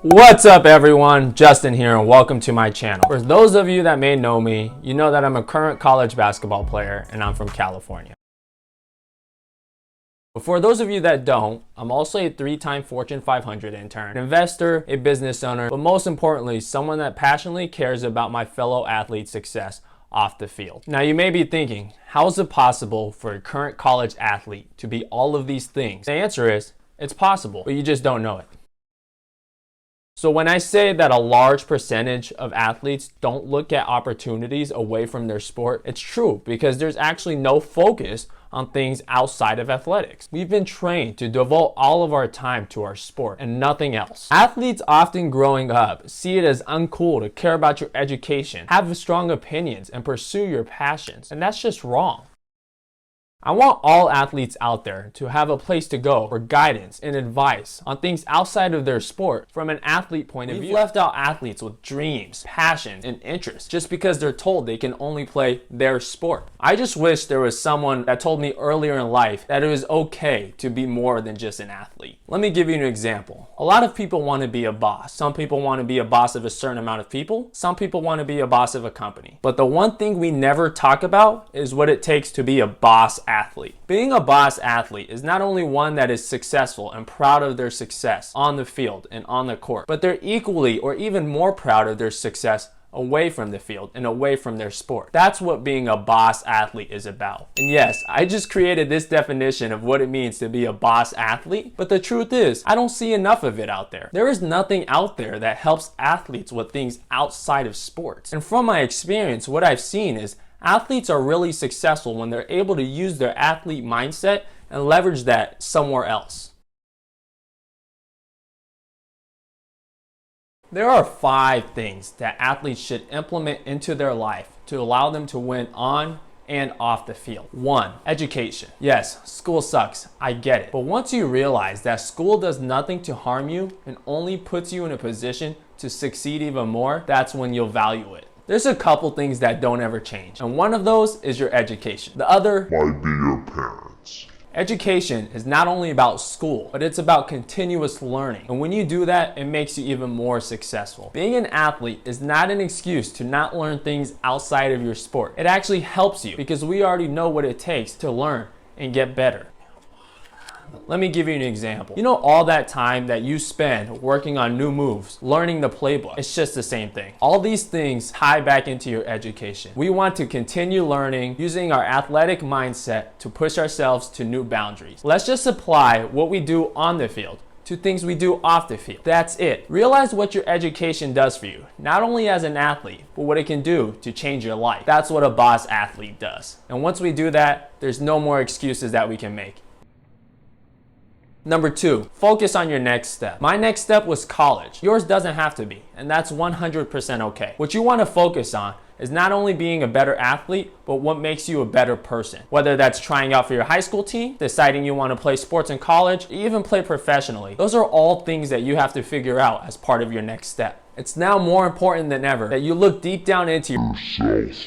What's up everyone, Justin here and welcome to my channel. For those of you that may know me, you know that I'm a current college basketball player and I'm from California. But for those of you that don't, I'm also a 3-time Fortune 500 intern, an investor, a business owner, but most importantly, someone that passionately cares about my fellow athletes' success off the field. Now you may be thinking, how is it possible for a current college athlete to be all of these things? The answer is, it's possible, but you just don't know it. So when I say that a large percentage of athletes don't look at opportunities away from their sport, it's true because there's actually no focus on things outside of athletics. We've been trained to devote all of our time to our sport and nothing else. Athletes often growing up see it as uncool to care about your education, have strong opinions, and pursue your passions, and that's just wrong. I want all athletes out there to have a place to go for guidance and advice on things outside of their sport from an athlete point of view. We've left out athletes with dreams, passions, and interests just because they're told they can only play their sport. I just wish there was someone that told me earlier in life that it was okay to be more than just an athlete. Let me give you an example. A lot of people want to be a boss. Some people want to be a boss of a certain amount of people. Some people want to be a boss of a company. But the one thing we never talk about is what it takes to be a boss athlete. Being a boss athlete is not only one that is successful and proud of their success on the field and on the court, but they're equally or even more proud of their success away from the field and away from their sport. That's what being a boss athlete is about. And yes, I just created this definition of what it means to be a boss athlete, but the truth is, I don't see enough of it out there. There is nothing out there that helps athletes with things outside of sports. And from my experience, what I've seen is athletes are really successful when they're able to use their athlete mindset and leverage that somewhere else. There are 5 things that athletes should implement into their life to allow them to win on and off the field. 1, education. Yes, school sucks, I get it. But once you realize that school does nothing to harm you and only puts you in a position to succeed even more, that's when you'll value it. There's a couple things that don't ever change, and one of those is your education. The other might be your parents. Education is not only about school, but it's about continuous learning. And when you do that, it makes you even more successful. Being an athlete is not an excuse to not learn things outside of your sport. It actually helps you because we already know what it takes to learn and get better. Let me give you an example. You know, all that time that you spend working on new moves, learning the playbook, it's just the same thing. All these things tie back into your education. We want to continue learning using our athletic mindset to push ourselves to new boundaries. Let's just apply what we do on the field to things we do off the field. That's it. Realize what your education does for you, not only as an athlete, but what it can do to change your life. That's what a boss athlete does. And once we do that, there's no more excuses that we can make. Number 2, focus on your next step. My next step was college. Yours doesn't have to be, and that's 100% okay. What you want to focus on is not only being a better athlete, but what makes you a better person. Whether that's trying out for your high school team, deciding you want to play sports in college, or even play professionally. Those are all things that you have to figure out as part of your next step. It's now more important than ever that you look deep down into yourself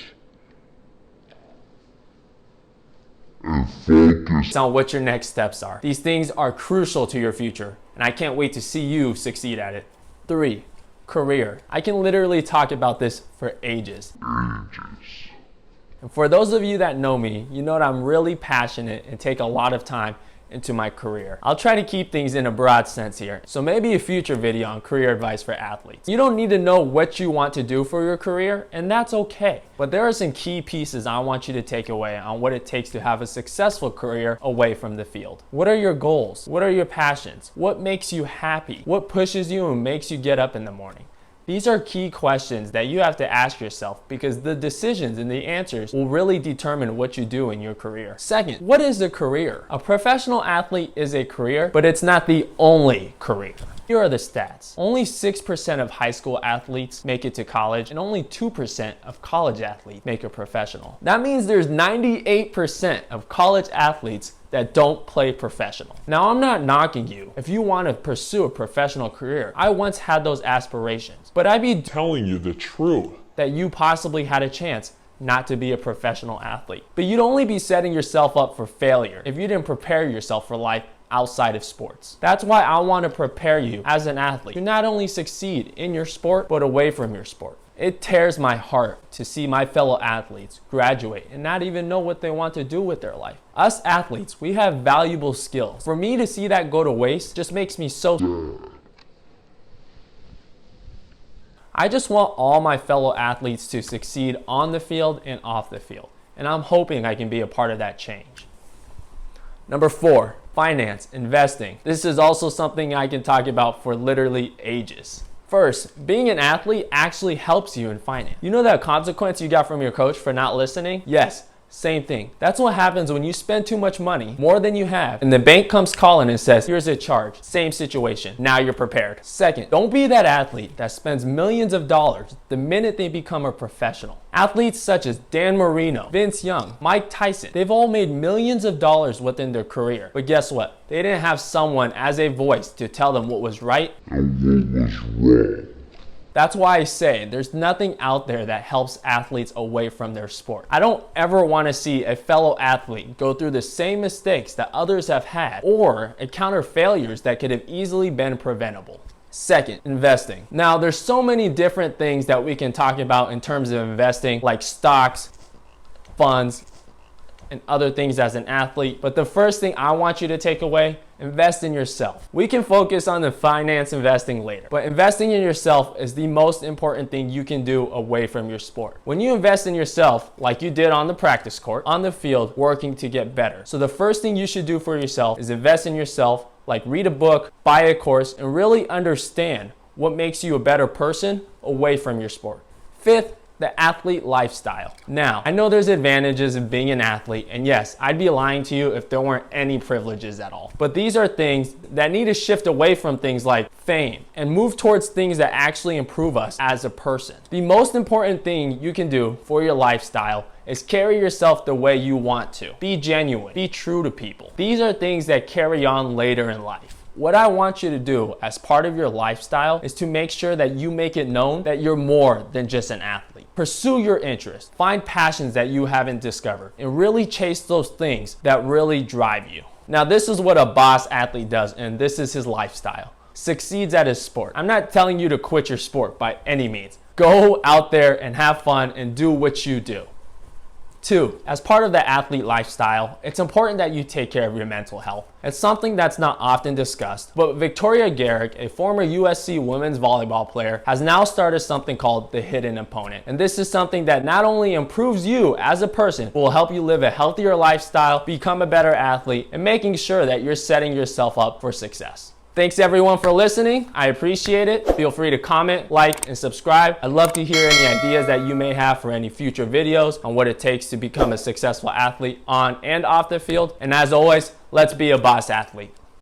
and focus on what your next steps are. These things are crucial to your future, and I can't wait to see you succeed at it. 3, career. I can literally talk about this for ages. And for those of you that know me, you know that I'm really passionate and take a lot of time into my career. I'll try to keep things in a broad sense here, so maybe a future video on career advice for athletes. You don't need to know what you want to do for your career, and that's okay. But there are some key pieces I want you to take away on what it takes to have a successful career away from the field. What are your goals? What are your passions? What makes you happy? What pushes you and makes you get up in the morning? These are key questions that you have to ask yourself because the decisions and the answers will really determine what you do in your career. Second, what is a career? A professional athlete is a career, but it's not the only career. Here are the stats. Only 6% of high school athletes make it to college, and only 2% of college athletes make it professional. That means there's 98% of college athletes that don't play professional. Now, I'm not knocking you if you want to pursue a professional career. I once had those aspirations, but I'd be telling you the truth that you possibly had a chance not to be a professional athlete. But you'd only be setting yourself up for failure if you didn't prepare yourself for life outside of sports. That's why I want to prepare you as an athlete to not only succeed in your sport, but away from your sport. It tears my heart to see my fellow athletes graduate and not even know what they want to do with their life. Us athletes, we have valuable skills. For me to see that go to waste just makes me so sad. I just want all my fellow athletes to succeed on the field and off the field, and I'm hoping I can be a part of that change. Number 4, finance, investing. This is also something I can talk about for literally ages. First, being an athlete actually helps you in finance. You know that consequence you got from your coach for not listening? Yes, same thing. That's what happens when you spend too much money, more than you have, and the bank comes calling and says, here's a charge. Same situation. Now you're prepared. Second, don't be that athlete that spends millions of dollars the minute they become a professional. Athletes such as Dan Marino, Vince Young, Mike Tyson, they've all made millions of dollars within their career. But guess what? They didn't have someone as a voice to tell them what was right and what was wrong. That's why I say there's nothing out there that helps athletes away from their sport. I don't ever want to see a fellow athlete go through the same mistakes that others have had or encounter failures that could have easily been preventable. Second, investing. Now, there's so many different things that we can talk about in terms of investing, like stocks, funds, and other things as an athlete. But the first thing I want you to take away, invest in yourself. We can focus on the finance investing later, but investing in yourself is the most important thing you can do away from your sport. When you invest in yourself, like you did on the practice court, on the field, working to get better. So the first thing you should do for yourself is invest in yourself, like read a book, buy a course, and really understand what makes you a better person away from your sport. Fifth, the athlete lifestyle. Now, I know there's advantages of being an athlete, and yes, I'd be lying to you if there weren't any privileges at all. But these are things that need to shift away from things like fame and move towards things that actually improve us as a person. The most important thing you can do for your lifestyle is carry yourself the way you want to. Be genuine, be true to people. These are things that carry on later in life. What I want you to do as part of your lifestyle is to make sure that you make it known that you're more than just an athlete. Pursue your interests, find passions that you haven't discovered, and really chase those things that really drive you. Now, this is what a boss athlete does, and this is his lifestyle. Succeeds at his sport. I'm not telling you to quit your sport by any means. Go out there and have fun and do what you do. 2, as part of the athlete lifestyle, it's important that you take care of your mental health. It's something that's not often discussed, but Victoria Garrick, a former USC women's volleyball player, has now started something called the Hidden Opponent. And this is something that not only improves you as a person, but will help you live a healthier lifestyle, become a better athlete, and making sure that you're setting yourself up for success. Thanks everyone for listening. I appreciate it. Feel free to comment, like, and subscribe. I'd love to hear any ideas that you may have for any future videos on what it takes to become a successful athlete on and off the field. And as always, let's be a boss athlete.